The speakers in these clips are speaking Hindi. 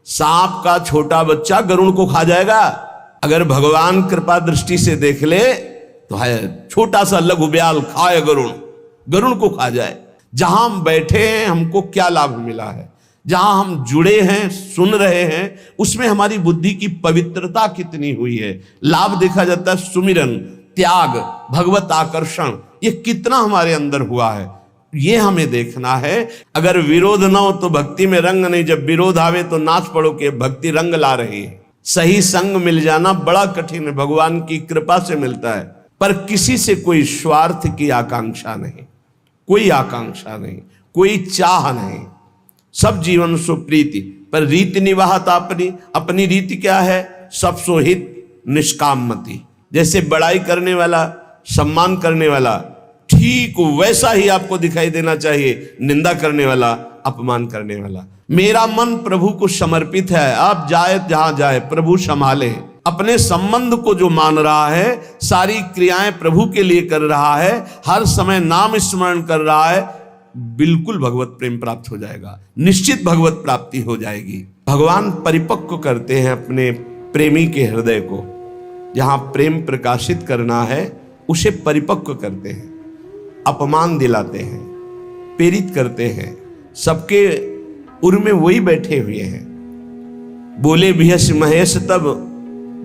सांप का छोटा बच्चा गरुड़ को खा जाएगा। अगर भगवान कृपा दृष्टि से देख ले तो है छोटा सा लघु ब्याल खाए गरुड़ को खा जाए। जहां हम बैठे हैं हमको क्या लाभ मिला है, जहां हम जुड़े हैं सुन रहे हैं उसमें हमारी बुद्धि की पवित्रता कितनी हुई है। लाभ देखा जाता है सुमिरन, त्याग, भगवत आकर्षण, ये कितना हमारे अंदर हुआ है, ये हमें देखना है। अगर विरोध ना हो तो भक्ति में रंग नहीं, जब विरोध आवे तो नाच पड़ो कि भक्ति रंग ला रही है। सही संग मिल जाना बड़ा कठिन है, भगवान की कृपा से मिलता है। पर किसी से कोई स्वार्थ की आकांक्षा नहीं, कोई आकांक्षा नहीं, कोई चाह नहीं, सब जीवन सुप्रीति। पर रीति निवाहत अपनी रीति क्या है, सब सोहित निष्कामति। जैसे बड़ाई करने वाला, सम्मान करने वाला, ठीक वैसा ही आपको दिखाई देना चाहिए निंदा करने वाला, अपमान करने वाला। मेरा मन प्रभु को समर्पित है, आप जाए जहां जाए प्रभु संभाले। अपने संबंध को जो मान रहा है, सारी क्रियाएं प्रभु के लिए कर रहा है, हर समय नाम स्मरण कर रहा है, बिल्कुल भगवत प्रेम प्राप्त हो जाएगा, निश्चित भगवत प्राप्ति हो जाएगी। भगवान परिपक्व करते हैं अपने प्रेमी के हृदय को। जहां प्रेम प्रकाशित करना है उसे परिपक्व करते हैं, अपमान दिलाते हैं, प्रेरित करते हैं। सबके उर में वही बैठे हुए हैं। बोले भियस महेश तब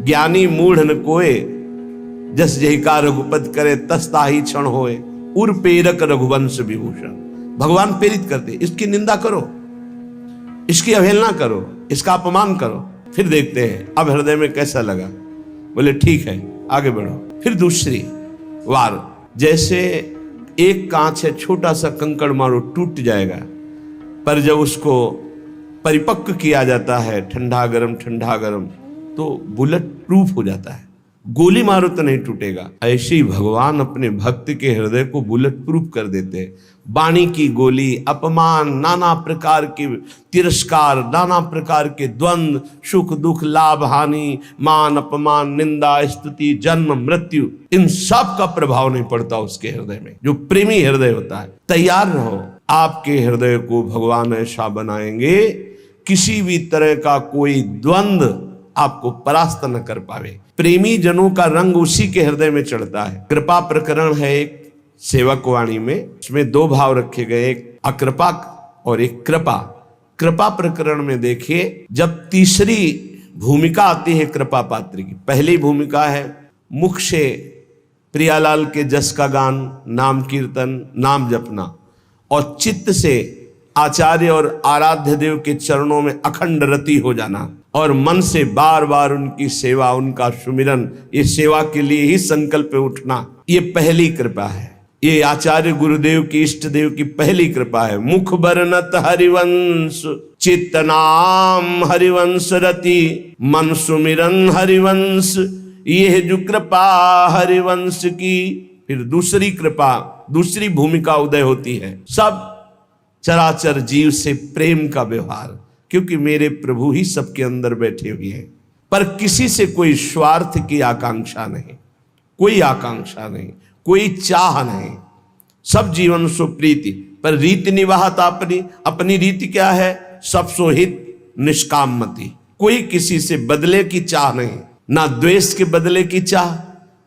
ज्ञानी मूढ़ न कोय, जस जही का रघुपत करे तस ताहि क्षण होए, उर पेरक रघुवंश विभूषण। भगवान प्रेरित करते, इसकी निंदा करो, इसकी अवहेलना करो, इसका अपमान करो, फिर देखते हैं अब हृदय में कैसा लगा। बोले ठीक है आगे बढ़ो। फिर दूसरी वार, जैसे एक कांच है, छोटा सा कंकड़ मारो टूट जाएगा, पर जब उसको परिपक्व किया जाता है, ठंडा गरम तो बुलेट प्रूफ हो जाता है, गोली मारो तो नहीं टूटेगा। ऐसे ही भगवान अपने भक्त के हृदय को बुलेट प्रूफ कर देते हैं। वाणी की गोली, अपमान, नाना प्रकार के तिरस्कार, नाना प्रकार के द्वंद्व, सुख दुख, लाभ हानि, मान अपमान, निंदा स्तुति, जन्म मृत्यु, इन सब का प्रभाव नहीं पड़ता उसके हृदय में। जो प्रेमी हृदय होता है, तैयार रहो, आपके हृदय को भगवान ऐसा बनाएंगे किसी भी तरह का कोई द्वंद्व आपको परास्त न कर पावे। प्रेमी जनों का रंग उसी के हृदय में चढ़ता है। कृपा प्रकरण है एक सेवक वाणी में, उसमें दो भाव रखे गए, एक अकृपा और एक कृपा। कृपा प्रकरण में देखिए, जब तीसरी भूमिका आती है कृपा पात्र की, पहली भूमिका है मुख से प्रियालाल के जस का गान, नाम कीर्तन, नाम जपना, और चित्त से आचार्य और आराध्य देव के चरणों में अखंड रति हो जाना, और मन से बार बार उनकी सेवा, उनका सुमिरन, ये सेवा के लिए ही संकल्प पे उठना, ये पहली कृपा है। ये आचार्य गुरुदेव की, इष्ट देव की पहली कृपा है। मुख बरनत हरिवंश, चित्त नाम हरिवंश रति, मन सुमिरन हरिवंश, ये जो कृपा हरिवंश की। फिर दूसरी कृपा, दूसरी भूमिका उदय होती है, सब चराचर जीव से प्रेम का व्यवहार, क्योंकि मेरे प्रभु ही सबके अंदर बैठे हुए हैं। पर किसी से कोई स्वार्थ की आकांक्षा नहीं, कोई आकांक्षा नहीं, कोई चाह नहीं, सब जीवन सुप्रीति। पर रीति निवाहत अपनी रीति क्या है, सब सोहित निष्कामति। कोई किसी से बदले की चाह नहीं, ना द्वेष के बदले की चाह,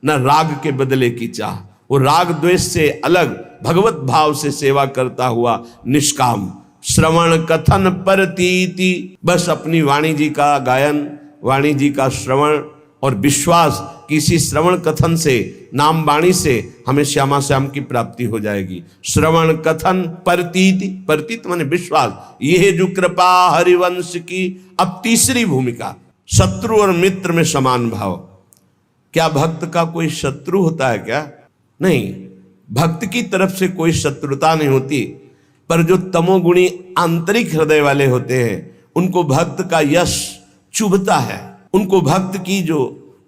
ना राग के बदले की चाह। वो राग द्वेष से अलग भगवत भाव से सेवा करता हुआ निष्काम। श्रवण कथन परतीति, बस अपनी वाणी जी का गायन, वाणी जी का श्रवण और विश्वास, किसी श्रवण कथन से, नाम वाणी से हमें श्यामा श्याम की प्राप्ति हो जाएगी। श्रवण कथन परतीति, परतीत माने विश्वास, यह जो कृपा हरिवंश की। अब तीसरी भूमिका, शत्रु और मित्र में समान भाव। क्या भक्त का कोई शत्रु होता है क्या? नहीं, भक्त की तरफ से कोई शत्रुता नहीं होती, पर जो तमोगुणी आंतरिक हृदय वाले होते हैं उनको भक्त का यश चुभता है, उनको भक्त की जो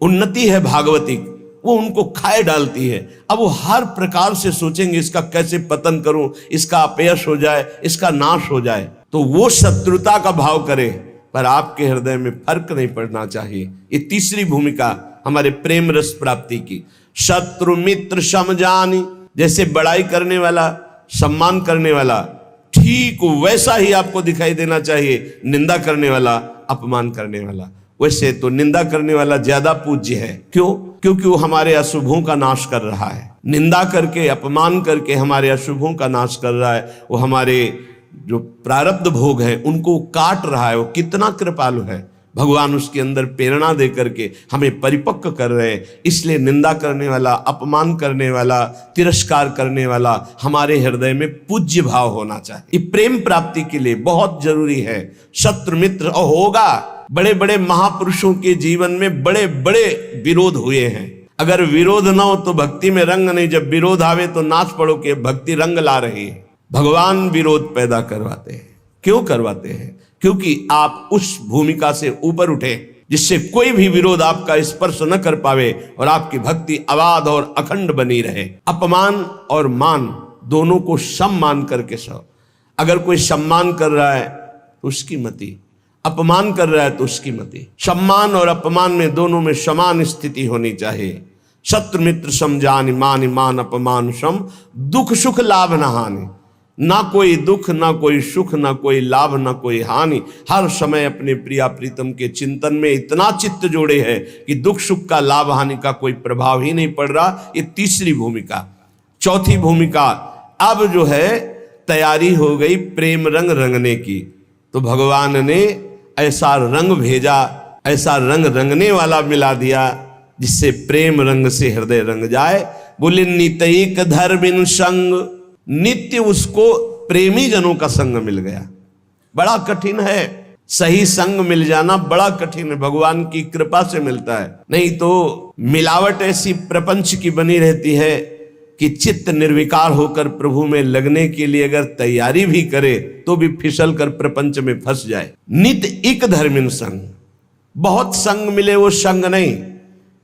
उन्नति है भागवतिक वो उनको खाए डालती है। अब वो हर प्रकार से सोचेंगे इसका कैसे पतन करूं, इसका अपयश हो जाए, इसका नाश हो जाए, तो वो शत्रुता का भाव करे। पर आपके हृदय में फर्क नहीं पड़ना चाहिए। ये तीसरी भूमिका हमारे प्रेम रस प्राप्ति की। शत्रु मित्र समझानी, जैसे बड़ाई करने वाला, सम्मान करने वाला, ठीक ठीक वैसा ही आपको दिखाई देना चाहिए निंदा करने वाला, अपमान करने वाला। वैसे तो निंदा करने वाला ज्यादा पूज्य है। क्यों? क्योंकि वो हमारे अशुभों का नाश कर रहा है। निंदा करके, अपमान करके हमारे अशुभों का नाश कर रहा है। वो हमारे जो प्रारब्ध भोग हैं उनको काट रहा है। वो कितना कृपालु है। भगवान उसके अंदर प्रेरणा दे करके हमें परिपक्व कर रहे हैं। इसलिए निंदा करने वाला, अपमान करने वाला, तिरस्कार करने वाला हमारे हृदय में पूज्य भाव होना चाहिए। ये प्रेम प्राप्ति के लिए बहुत जरूरी है। शत्रु मित्र होगा। बड़े बड़े महापुरुषों के जीवन में बड़े बड़े विरोध हुए हैं। अगर विरोध ना हो तो भक्ति में रंग नहीं। जब विरोध आवे तो नाच पड़ो कि भक्ति रंग ला रही है। भगवान विरोध पैदा करवाते हैं। क्यों करवाते हैं? क्योंकि आप उस भूमिका से ऊपर उठे जिससे कोई भी विरोध आपका स्पर्श न कर पावे और आपकी भक्ति अबाध और अखंड बनी रहे। अपमान और मान दोनों को सम मान करके सो। अगर कोई सम्मान कर रहा है तो उसकी मति, अपमान कर रहा है तो उसकी मति। सम्मान और अपमान में दोनों में समान स्थिति होनी चाहिए। शत्रु मित्र सम जानि, मान मान अपमान सम, दुख सुख लाभ न हानि। ना कोई दुख, ना कोई सुख, ना कोई लाभ, ना कोई हानि। हर समय अपने प्रिया प्रीतम के चिंतन में इतना चित्त जोड़े है कि दुख सुख का, लाभ हानि का कोई प्रभाव ही नहीं पड़ रहा। ये तीसरी भूमिका। चौथी भूमिका अब जो है तैयारी हो गई प्रेम रंग रंगने की। तो भगवान ने ऐसा रंग भेजा, ऐसा रंग रंगने वाला मिला दिया जिससे प्रेम रंग से हृदय रंग जाए। बोले नितैक धर्मिन संग, नित्य उसको प्रेमी जनों का संग मिल गया। बड़ा कठिन है, सही संग मिल जाना बड़ा कठिन है। भगवान की कृपा से मिलता है। नहीं तो मिलावट ऐसी प्रपंच की बनी रहती है कि चित्त निर्विकार होकर प्रभु में लगने के लिए अगर तैयारी भी करे तो भी फिसल कर प्रपंच में फंस जाए। नित एक धर्मिन संग, बहुत संग मिले वो संग नहीं।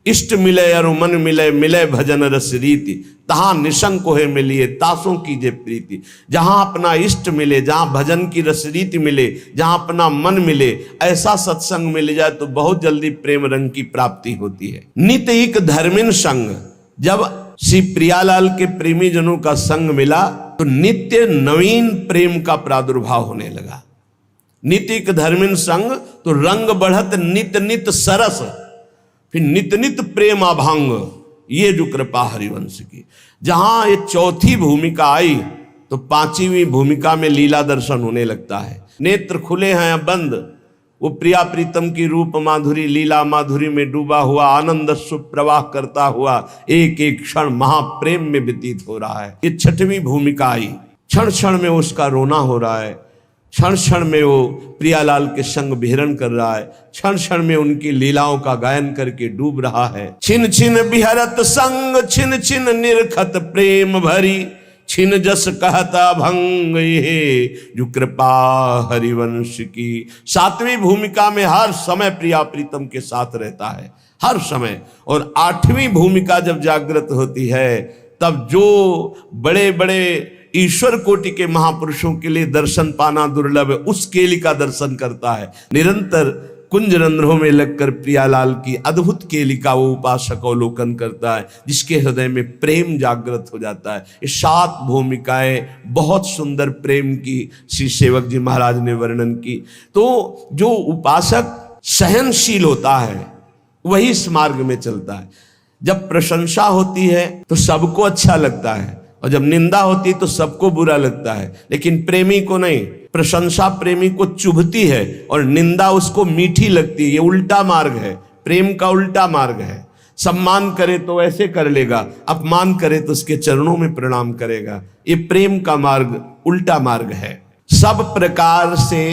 इष्ट मिले अरु मन मिले, मिले भजन रस रीति, तहां निशंक है मिलिए तासों कीजे प्रीति। जहां अपना इष्ट मिले, जहां भजन की रस रीति मिले, जहां अपना मन मिले, ऐसा सत्संग मिल जाए तो बहुत जल्दी प्रेम रंग की प्राप्ति होती है। नित एक धर्मिन संग, जब श्री प्रियालाल के प्रेमी जनों का संग मिला तो नित्य नवीन प्रेम का प्रादुर्भाव होने लगा। नित्य एक धर्मिन संग तो रंग बढ़त नित नित सरस, फिर नित नित प्रेम अभंग। ये जो कृपा हरिवंश की। जहां ये चौथी भूमिका आई तो पांचवी भूमिका में लीला दर्शन होने लगता है। नेत्र खुले हैं या बंद, वो प्रिया प्रीतम की रूप माधुरी, लीला माधुरी में डूबा हुआ, आनंद सुप्रवाह करता हुआ एक एक क्षण महाप्रेम में व्यतीत हो रहा है। ये छठवीं भूमिका आई। क्षण क्षण में उसका रोना हो रहा है, क्षण क्षण में वो प्रियालाल के संग विहरण कर रहा है, क्षण क्षण में उनकी लीलाओं का गायन करके डूब रहा है। छिन छिन बिहरत संग, छिन छिन निरखत प्रेम भरी, छिन जस कहता भंग ये जो कृपा हरिवंश की। सातवीं भूमिका में हर समय प्रिया प्रीतम के साथ रहता है, हर समय। और आठवीं भूमिका जब जागृत होती है तब जो बड़े बड़े ईश्वर कोटि के महापुरुषों के लिए दर्शन पाना दुर्लभ है, उस केली का दर्शन करता है। निरंतर कुंज रंध्रों में लगकर प्रियालाल की अद्भुत केली का वो उपासक अवलोकन करता है, जिसके हृदय में प्रेम जागृत हो जाता है। ये 7 भूमिकाएं बहुत सुंदर प्रेम की श्री सेवक जी महाराज ने वर्णन की। तो जो उपासक सहनशील होता है वही इस मार्ग में चलता है। जब प्रशंसा होती है तो सबको अच्छा लगता है और जब निंदा होती तो सबको बुरा लगता है, लेकिन प्रेमी को नहीं। प्रशंसा प्रेमी को चुभती है और निंदा उसको मीठी लगती है। ये उल्टा मार्ग है, प्रेम का उल्टा मार्ग है। सम्मान करे तो ऐसे कर लेगा, अपमान करे तो उसके चरणों में प्रणाम करेगा। ये प्रेम का मार्ग उल्टा मार्ग है। सब प्रकार से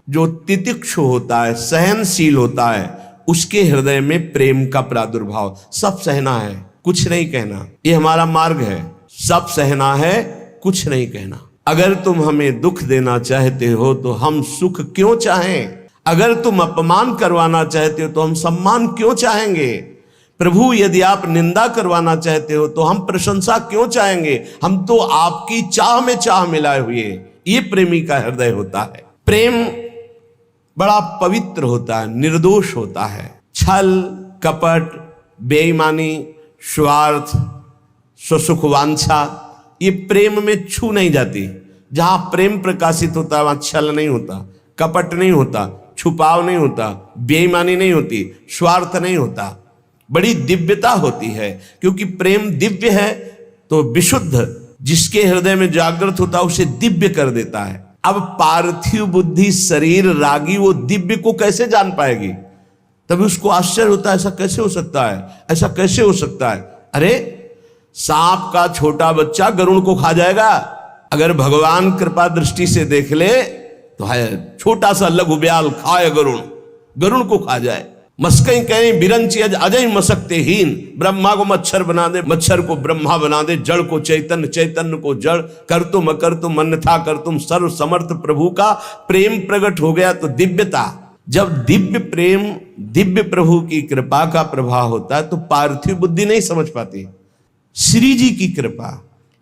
जो तितिक्षु होता है, सहनशील होता है, उसके हृदय में प्रेम का प्रादुर्भाव। सब सहना है, कुछ नहीं कहना, ये हमारा मार्ग है। सब सहना है, कुछ नहीं कहना। अगर तुम हमें दुख देना चाहते हो तो हम सुख क्यों चाहें? अगर तुम अपमान करवाना चाहते हो तो हम सम्मान क्यों चाहेंगे? प्रभु यदि आप निंदा करवाना चाहते हो तो हम प्रशंसा क्यों चाहेंगे? हम तो आपकी चाह में चाह मिलाए हुए। ये प्रेमी का हृदय होता है। प्रेम बड़ा पवित्र होता है, निर्दोष होता है। छल, कपट, बेईमानी, स्वार्थ, स्वसुख वांछा ये प्रेम में छू नहीं जाती। जहां प्रेम प्रकाशित होता है वहां छल नहीं होता, कपट नहीं होता, छुपाव नहीं होता, बेईमानी नहीं होती, स्वार्थ नहीं होता, बड़ी दिव्यता होती है। क्योंकि प्रेम दिव्य है तो विशुद्ध जिसके हृदय में जागृत होता है उसे दिव्य कर देता है। अब पार्थिव बुद्धि शरीर रागी वो दिव्य को कैसे जान पाएगी? तभी उसको आश्चर्य होता है, ऐसा कैसे हो सकता है, ऐसा कैसे हो सकता है? अरे सांप का छोटा बच्चा गरुड़ को खा जाएगा। अगर भगवान कृपा दृष्टि से देख ले तो है छोटा सा लघु ब्याल खाए गरुड़ को खा जाए। मस्कई कहीं बिरंची अजय मसकते हीन, ब्रह्मा को मच्छर बना दे, मच्छर को ब्रह्मा बना दे, जड़ को चैतन्य, चैतन्य को जड़, कर तुम अकर तुम अन्यथा कर तुम, सर्व समर्थ प्रभु का प्रेम प्रकट हो गया तो दिव्यता। जब दिव्य प्रेम दिव्य प्रभु की कृपा का प्रभाव होता है तो पार्थिव बुद्धि नहीं समझ पाती। श्री जी की कृपा,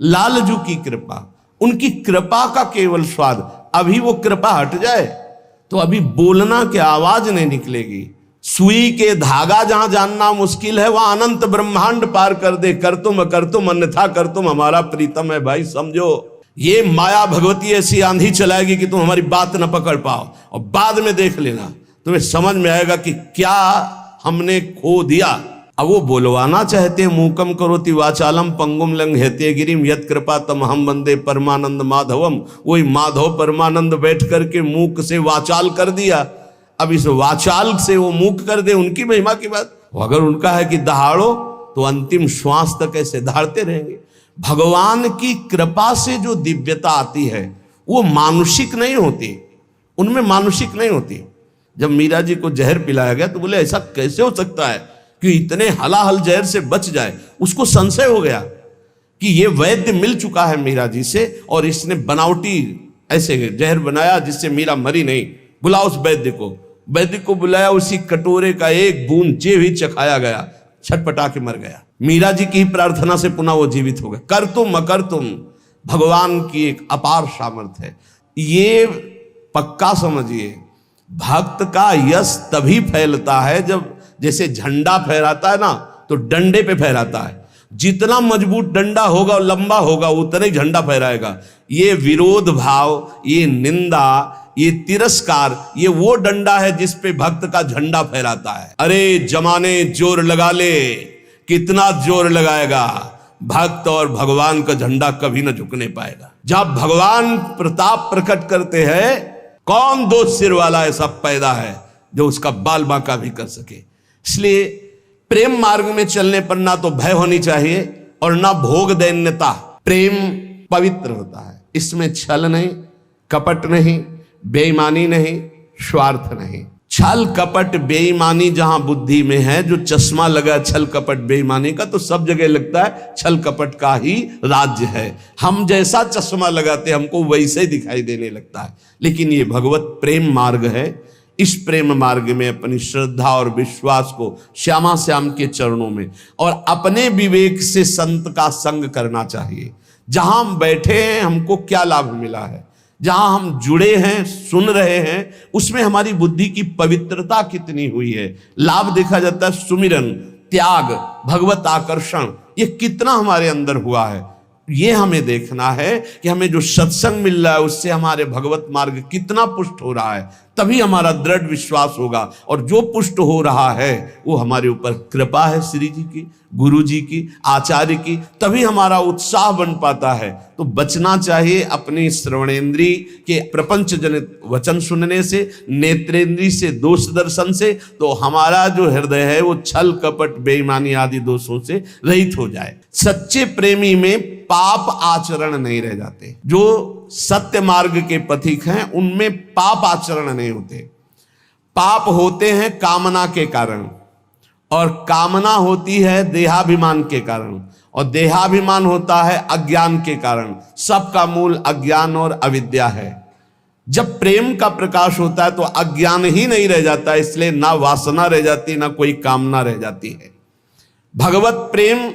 लालजू की कृपा, उनकी कृपा का केवल स्वाद। अभी वो कृपा हट जाए तो अभी बोलना की आवाज नहीं निकलेगी। सुई के धागा जहां जानना मुश्किल है वहां अनंत ब्रह्मांड पार कर दे, कर तुम अन्यथा कर तुम हमारा प्रीतम है। भाई समझो, ये माया भगवती ऐसी आंधी चलाएगी कि तुम हमारी बात न पकड़ पाओ, और बाद में देख लेना तुम्हें समझ में आएगा कि क्या हमने खो दिया। अब वो बोलवाना चाहते हैं, मूकम करोति वाचालम पंगुम लंघयते गिरिम यत कृपा तम हम वंदे परमानंद माधवम। वही माधव परमानंद बैठ करके मूक से वाचाल कर दिया। अब इस वाचाल से वो मूक कर दे, उनकी महिमा की बात। अगर उनका है कि दहाड़ो तो अंतिम श्वास तक ऐसे दहाड़ते रहेंगे। भगवान की कृपा से जो दिव्यता आती है वो मानुषिक नहीं होती, उनमें मानुषिक नहीं होती। जब मीरा जी को जहर पिलाया गया तो बोले ऐसा कैसे हो सकता है कि इतने हलाहल जहर से बच जाए। उसको संशय हो गया कि ये वैद्य मिल चुका है मीरा जी से और इसने बनावटी ऐसे जहर बनाया जिससे मीरा मरी नहीं। बुला उस वैद्य को। वैद्य को बुलाया, उसी कटोरे का एक बूंद जे ही चखाया गया, छटपटा के मर गया। मीरा जी की प्रार्थना से पुनः वो जीवित हो गए। कर तुम अकर तुम, भगवान की एक अपार सामर्थ्य है। ये पक्का समझिए, भक्त का यश तभी फैलता है जब जैसे झंडा फहराता है ना तो डंडे पे फहराता है। जितना मजबूत डंडा होगा और लंबा होगा उतना ही झंडा फहराएगा। ये विरोध भाव, ये निंदा, ये तिरस्कार, ये वो डंडा है जिस पे भक्त का झंडा फहराता है। अरे जमाने जोर लगा ले, कितना जोर लगाएगा, भक्त और भगवान का झंडा कभी न झुकने पाएगा। जब भगवान प्रताप प्रकट करते हैं, कौन दो सिर वाला ऐसा पैदा है जो उसका बाल बांका भी कर सके। इसलिए प्रेम मार्ग में चलने पर ना तो भय होनी चाहिए और ना भोग दैन्यता। प्रेम पवित्र होता है, इसमें छल नहीं, कपट नहीं, बेईमानी नहीं, स्वार्थ नहीं। छल कपट बेईमानी जहां बुद्धि में है, जो चश्मा लगा छल कपट बेईमानी का तो सब जगह लगता है छल कपट का ही राज्य है। हम जैसा चश्मा लगाते हमको वैसे ही दिखाई देने लगता है। लेकिन ये भगवत प्रेम मार्ग है। इस प्रेम मार्ग में अपनी श्रद्धा और विश्वास को श्यामा श्याम के चरणों में और अपने विवेक से संत का संग करना चाहिए। जहां हम बैठे हैं हमको क्या लाभ मिला है, जहां हम जुड़े हैं, सुन रहे हैं, उसमें हमारी बुद्धि की पवित्रता कितनी हुई है। लाभ देखा जाता है सुमिरन, त्याग, भगवत आकर्षण, ये कितना हमारे अंदर हुआ है। ये हमें देखना है कि हमें जो सत्संग मिल रहा है उससे हमारे भगवत मार्ग कितना पुष्ट हो रहा है। तभी हमारा दृढ़ विश्वास होगा। और जो पुष्ट हो रहा है वो हमारे ऊपर कृपा है श्री जी की, गुरु जी की, आचार्य की, तभी हमारा उत्साह बन पाता है। तो बचना चाहिए अपनी श्रवणेन्द्री के प्रपंच जनित वचन सुनने से, नेत्रेंद्री से दोष दर्शन से, तो हमारा जो हृदय है वो छल कपट बेईमानी आदि दोषों से रहित हो जाए। सच्चे प्रेमी में पाप आचरण नहीं रह जाते। जो सत्य मार्ग के पथिक हैं उनमें पाप आचरण नहीं होते। पाप होते हैं कामना के कारण, और कामना होती है देहाभिमान के कारण, और देहाभिमान होता है अज्ञान के कारण। सबका मूल अज्ञान और अविद्या है। जब प्रेम का प्रकाश होता है तो अज्ञान ही नहीं रह जाता, इसलिए ना वासना रह जाती, ना कोई कामना रह जाती है। भगवत प्रेम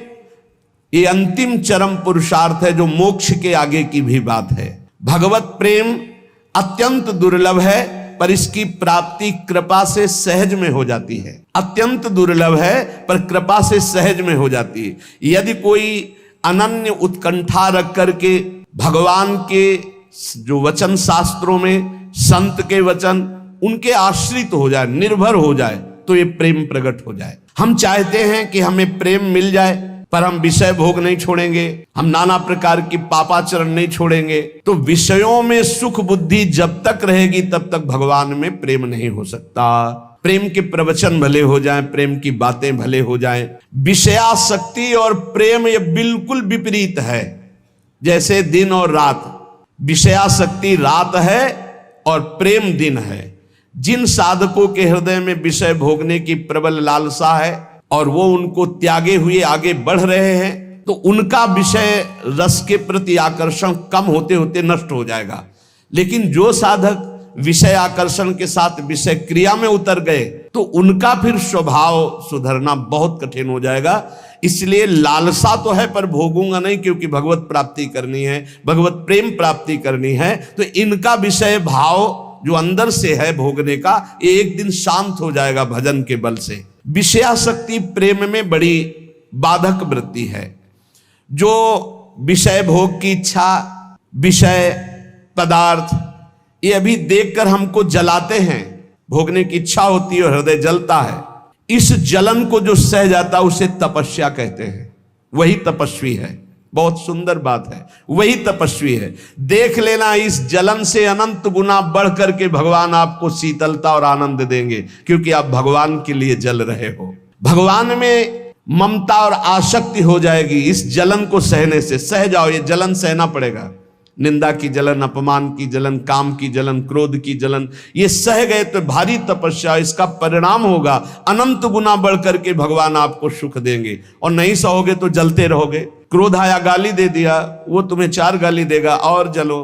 ये अंतिम चरम पुरुषार्थ है जो मोक्ष के आगे की भी बात है। भगवत प्रेम अत्यंत दुर्लभ है पर इसकी प्राप्ति कृपा से सहज में हो जाती है। अत्यंत दुर्लभ है पर कृपा से सहज में हो जाती है। यदि कोई अनन्य उत्कंठा रख करके भगवान के जो वचन शास्त्रों में संत के वचन उनके आश्रित हो जाए, निर्भर हो जाए, तो ये प्रेम प्रकट हो जाए। हम चाहते हैं कि हमें प्रेम मिल जाए, पर हम विषय भोग नहीं छोड़ेंगे, हम नाना प्रकार की पापाचरण नहीं छोड़ेंगे, तो विषयों में सुख बुद्धि जब तक रहेगी तब तक भगवान में प्रेम नहीं हो सकता। प्रेम के प्रवचन भले हो जाएं, प्रेम की बातें भले हो जाएं, विषयासक्ति और प्रेम ये बिल्कुल विपरीत है। जैसे दिन और रात, विषयासक्ति रात है और प्रेम दिन है। जिन साधकों के हृदय में विषय भोगने की प्रबल लालसा है और वो उनको त्यागे हुए आगे बढ़ रहे हैं, तो उनका विषय रस के प्रति आकर्षण कम होते होते नष्ट हो जाएगा। लेकिन जो साधक विषय आकर्षण के साथ विषय क्रिया में उतर गए, तो उनका फिर स्वभाव सुधरना बहुत कठिन हो जाएगा। इसलिए लालसा तो है, पर भोगूंगा नहीं, क्योंकि भगवत प्राप्ति करनी है, भगवत प्रेम प्राप्ति करनी है। तो इनका विषय भाव जो अंदर से है भोगने का, ये एक दिन शांत हो जाएगा भजन के बल से। विषयासक्ति प्रेम में बड़ी बाधक वृत्ति है। जो विषय भोग की इच्छा, विषय पदार्थ, ये अभी देखकर हमको जलाते हैं, भोगने की इच्छा होती है और हृदय जलता है। इस जलन को जो सह जाता है उसे तपस्या कहते हैं। वही तपस्वी है। बहुत सुंदर बात है, वही तपस्वी है। देख लेना, इस जलन से अनंत गुना बढ़ करके भगवान आपको शीतलता और आनंद देंगे, क्योंकि आप भगवान के लिए जल रहे हो। भगवान में ममता और आसक्ति हो जाएगी इस जलन को सहने से। सह जाओ, ये जलन सहना पड़ेगा। निंदा की जलन, अपमान की जलन, काम की जलन, क्रोध की जलन, ये सह गए तो भारी तपस्या, इसका परिणाम होगा अनंत गुना बढ़ करके भगवान आपको सुख देंगे। और नहीं सहोगे तो जलते रहोगे। क्रोध आया, गाली दे दिया, वो तुम्हें 4 गाली देगा, और जलो।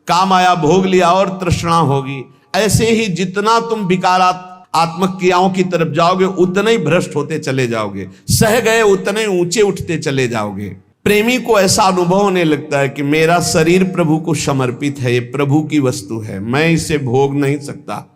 काम आया, भोग लिया, और तृष्णा होगी। ऐसे ही जितना तुम विकारात्मक क्रियाओं की तरफ जाओगे, उतने ही भ्रष्ट होते चले जाओगे। सह गए उतने ऊंचे उठते चले जाओगे। प्रेमी को ऐसा अनुभव होने लगता है कि मेरा शरीर प्रभु को समर्पित है, ये प्रभु की वस्तु है, मैं इसे भोग नहीं सकता,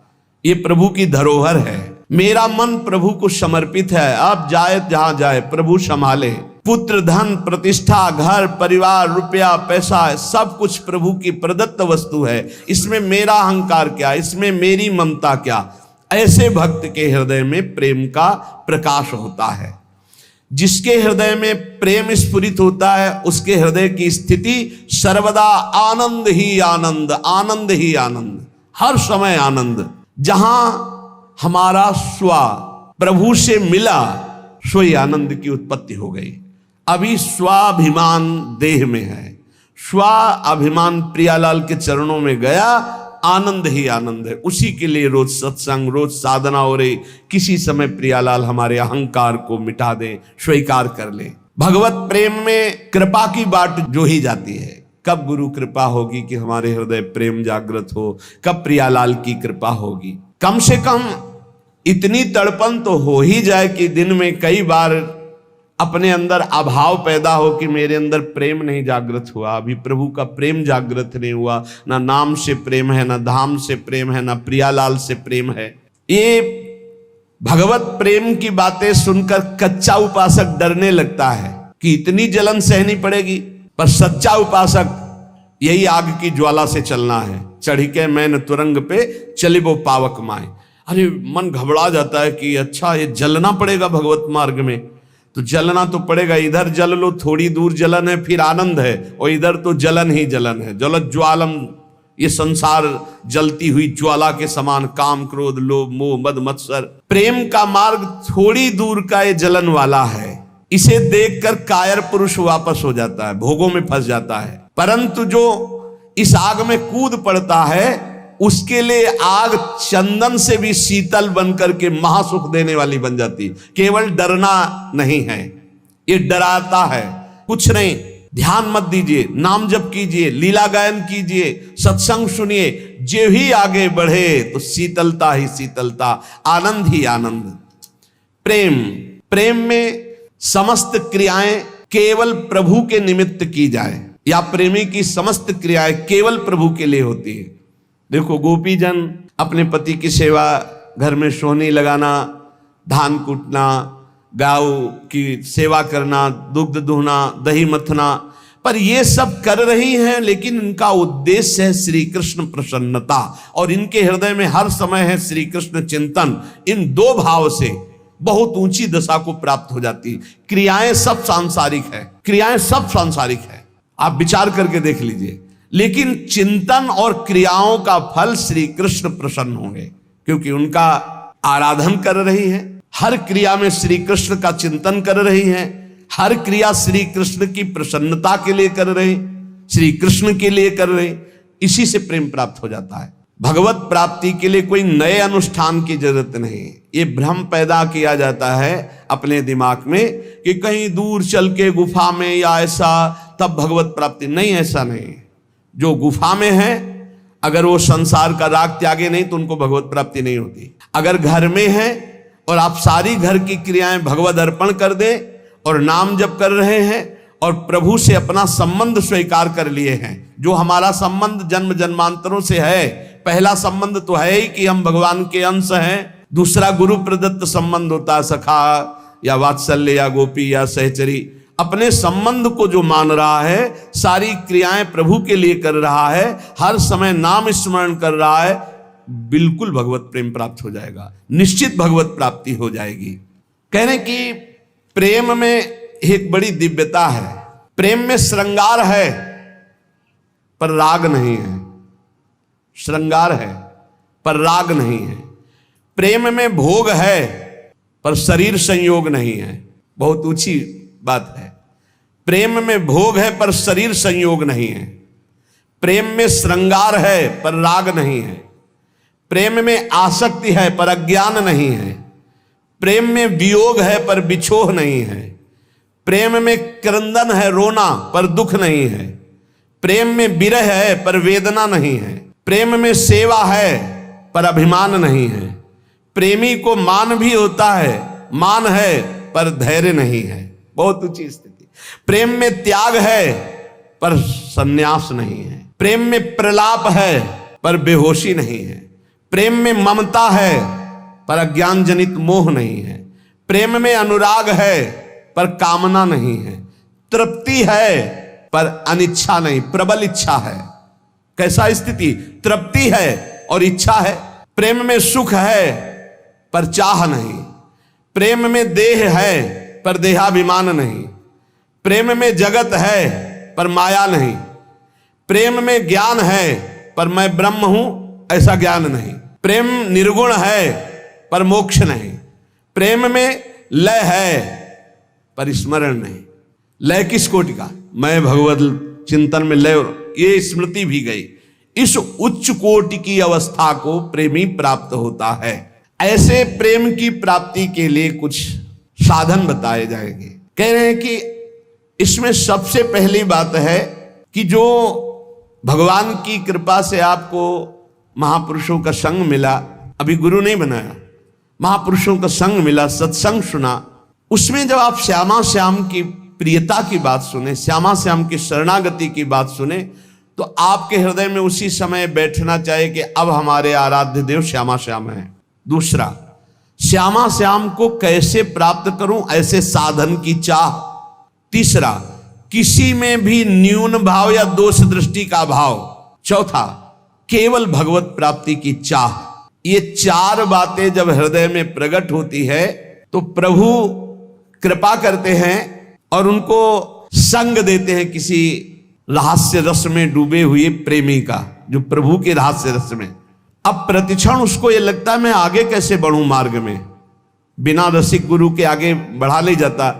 ये प्रभु की धरोहर है। मेरा मन प्रभु को समर्पित है, अब जाए जहां जाए प्रभु संभाले। पुत्र, धन, प्रतिष्ठा, घर, परिवार, रुपया, पैसा, सब कुछ प्रभु की प्रदत्त वस्तु है। इसमें मेरा अहंकार क्या, इसमें मेरी ममता क्या। ऐसे भक्त के हृदय में प्रेम का प्रकाश होता है। जिसके हृदय में प्रेम स्फुरित होता है, उसके हृदय की स्थिति सर्वदा आनंद ही आनंद, आनंद ही आनंद, हर समय आनंद। जहां हमारा स्व प्रभु से मिला, सोई आनंद की उत्पत्ति हो गई। अभी स्वाभिमान देह में है, स्वाभिमान प्रियालाल के चरणों में गया, आनंद ही आनंद है। उसी के लिए रोज सत्संग, रोज साधना हो रही। किसी समय प्रियालाल हमारे अहंकार को मिटा दे, स्वीकार कर ले। भगवत प्रेम में कृपा की बाट जो ही जाती है। कब गुरु कृपा होगी कि हमारे हृदय प्रेम जागृत हो, कब प्रियालाल की कृपा होगी। कम से कम इतनी तड़पन तो हो ही जाए कि दिन में कई बार अपने अंदर अभाव पैदा हो कि मेरे अंदर प्रेम नहीं जागृत हुआ, अभी प्रभु का प्रेम जागृत नहीं हुआ। ना नाम से प्रेम है, ना धाम से प्रेम है, ना प्रियालाल से प्रेम है। ये भगवत प्रेम की बातें सुनकर कच्चा उपासक डरने लगता है कि इतनी जलन सहनी पड़ेगी। पर सच्चा उपासक यही आग की ज्वाला से चलना है। चढ़ी के मैन तुरंग पे चलिबो पावक माए। अरे मन घबरा जाता है कि अच्छा ये जलना पड़ेगा भगवत मार्ग में, तो जलना तो पड़ेगा। इधर जल लो, थोड़ी दूर जलन है, फिर आनंद है, और इधर तो जलन ही जलन है। जलत ज्वालम, ये संसार जलती हुई ज्वाला के समान, काम, क्रोध, लोभ, मोह, मद, मत्सर। प्रेम का मार्ग थोड़ी दूर का ये जलन वाला है। इसे देखकर कायर पुरुष वापस हो जाता है, भोगों में फंस जाता है। परंतु जो इस आग में कूद पड़ता है, उसके लिए आग चंदन से भी शीतल बनकर के महासुख देने वाली बन जाती। केवल डरना नहीं है, ये डराता है कुछ नहीं। ध्यान मत दीजिए, नाम जप कीजिए, लीला गायन कीजिए, सत्संग सुनिए। जो ही आगे बढ़े तो शीतलता ही शीतलता, आनंद ही आनंद। प्रेम में समस्त क्रियाएं केवल प्रभु के निमित्त की जाए, या प्रेमी की समस्त क्रियाएं केवल प्रभु के लिए होती है। देखो, गोपी जन अपने पति की सेवा, घर में सोहनी लगाना, धान कूटना, गाय की सेवा करना, दुग्ध दुहना, दही मथना, पर ये सब कर रही हैं, लेकिन इनका उद्देश्य है श्री कृष्ण प्रसन्नता, और इनके हृदय में हर समय है श्री कृष्ण चिंतन। इन दो भाव से बहुत ऊंची दशा को प्राप्त हो जाती। क्रियाएं सब सांसारिक है, क्रियाएं सब सांसारिक है, आप विचार करके देख लीजिए, लेकिन चिंतन और क्रियाओं का फल श्री कृष्ण प्रसन्न होंगे, क्योंकि उनका आराधन कर रही है, हर क्रिया में श्री कृष्ण का चिंतन कर रही है, हर क्रिया श्री कृष्ण की प्रसन्नता के लिए कर रहे, श्री कृष्ण के लिए कर रहे, इसी से प्रेम प्राप्त हो जाता है। भगवत प्राप्ति के लिए कोई नए अनुष्ठान की जरूरत नहीं है। ये भ्रम पैदा किया जाता है अपने दिमाग में कि कहीं दूर चल के गुफा में या ऐसा तब भगवत प्राप्ति, नहीं, ऐसा नहीं। जो गुफा में है, अगर वो संसार का राग त्यागे नहीं तो उनको भगवत प्राप्ति नहीं होती। अगर घर में है और आप सारी घर की क्रियाएं भगवत अर्पण कर दे और नाम जप कर रहे हैं और प्रभु से अपना संबंध स्वीकार कर लिए हैं, जो हमारा संबंध जन्म जन्मांतरों से है, पहला संबंध तो है ही कि हम भगवान के अंश हैं, दूसरा गुरु प्रदत्त संबंध होता है, सखा या वात्सल्य या गोपी या सहचरी। अपने संबंध को जो मान रहा है, सारी क्रियाएं प्रभु के लिए कर रहा है, हर समय नाम स्मरण कर रहा है, बिल्कुल भगवत प्रेम प्राप्त हो जाएगा, निश्चित भगवत प्राप्ति हो जाएगी। कहने की प्रेम में एक बड़ी दिव्यता है। प्रेम में श्रृंगार है पर राग नहीं है, श्रृंगार है पर राग नहीं है। प्रेम में भोग है पर शरीर संयोग नहीं है, बहुत ऊंची बात है। प्रेम में भोग है पर शरीर संयोग नहीं है। प्रेम में श्रृंगार है पर राग नहीं है। प्रेम में आसक्ति है पर अज्ञान नहीं है। प्रेम में वियोग है पर बिछोह नहीं है। प्रेम में क्रंदन है, रोना, पर दुख नहीं है। प्रेम में विरह है पर वेदना नहीं है। प्रेम में सेवा है पर अभिमान नहीं है। प्रेमी को मान भी होता है, मान है पर धैर्य नहीं है, बहुत ऊंची स्थिति। प्रेम में त्याग है पर संन्यास नहीं है। प्रेम में प्रलाप है पर बेहोशी नहीं है। प्रेम में ममता है पर अज्ञान जनित मोह नहीं है। प्रेम में अनुराग है पर कामना नहीं है। तृप्ति है पर अनिच्छा नहीं, प्रबल इच्छा है। कैसा स्थिति? तृप्ति है और इच्छा है। प्रेम में सुख है पर चाह नहीं। प्रेम में देह है पर देहाभिमान नहीं। प्रेम में जगत है पर माया नहीं। प्रेम में ज्ञान है पर मैं ब्रह्म हूं, ऐसा ज्ञान नहीं। प्रेम निर्गुण है पर मोक्ष नहीं। प्रेम में लय है पर स्मरण नहीं। लय किस कोटि का? मैं भगवत चिंतन में लय, ये स्मृति भी गई। इस उच्च कोटि की अवस्था को प्रेमी प्राप्त होता है। ऐसे प्रेम की प्राप्ति के लिए कुछ साधन बताए जाएंगे। कह रहे हैं कि इसमें सबसे पहली बात है कि जो भगवान की कृपा से आपको महापुरुषों का संग मिला, अभी गुरु नहीं बनाया, महापुरुषों का संग मिला, सत्संग सुना, उसमें जब आप श्यामा श्याम की प्रियता की बात सुने, श्यामा श्याम की शरणागति की बात सुने, तो आपके हृदय में उसी समय बैठना चाहिए कि अब हमारे आराध्य देव श्यामा श्याम हैं। दूसरा, श्यामा श्याम को कैसे प्राप्त करूं, ऐसे साधन की चाह। तीसरा, किसी में भी न्यून भाव या दोष दृष्टि का भाव। चौथा, केवल भगवत प्राप्ति की चाह। ये चार बातें जब हृदय में प्रकट होती है तो प्रभु कृपा करते हैं और उनको संग देते हैं किसी रहस्य रस में डूबे हुए प्रेमी का, जो प्रभु के रहस्य रस में। अब प्रतिक्षण उसको ये लगता है मैं आगे कैसे बढ़ूं मार्ग में, बिना रसिक गुरु के आगे बढ़ा नहीं जाता।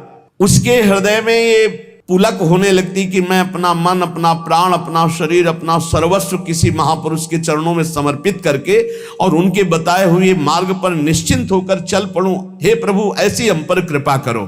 उसके हृदय में ये पुलक होने लगती कि मैं अपना मन, अपना प्राण, अपना शरीर, अपना सर्वस्व किसी महापुरुष के चरणों में समर्पित करके और उनके बताए हुए मार्ग पर निश्चिंत होकर चल पड़ूं। हे प्रभु, ऐसी हम पर कृपा करो।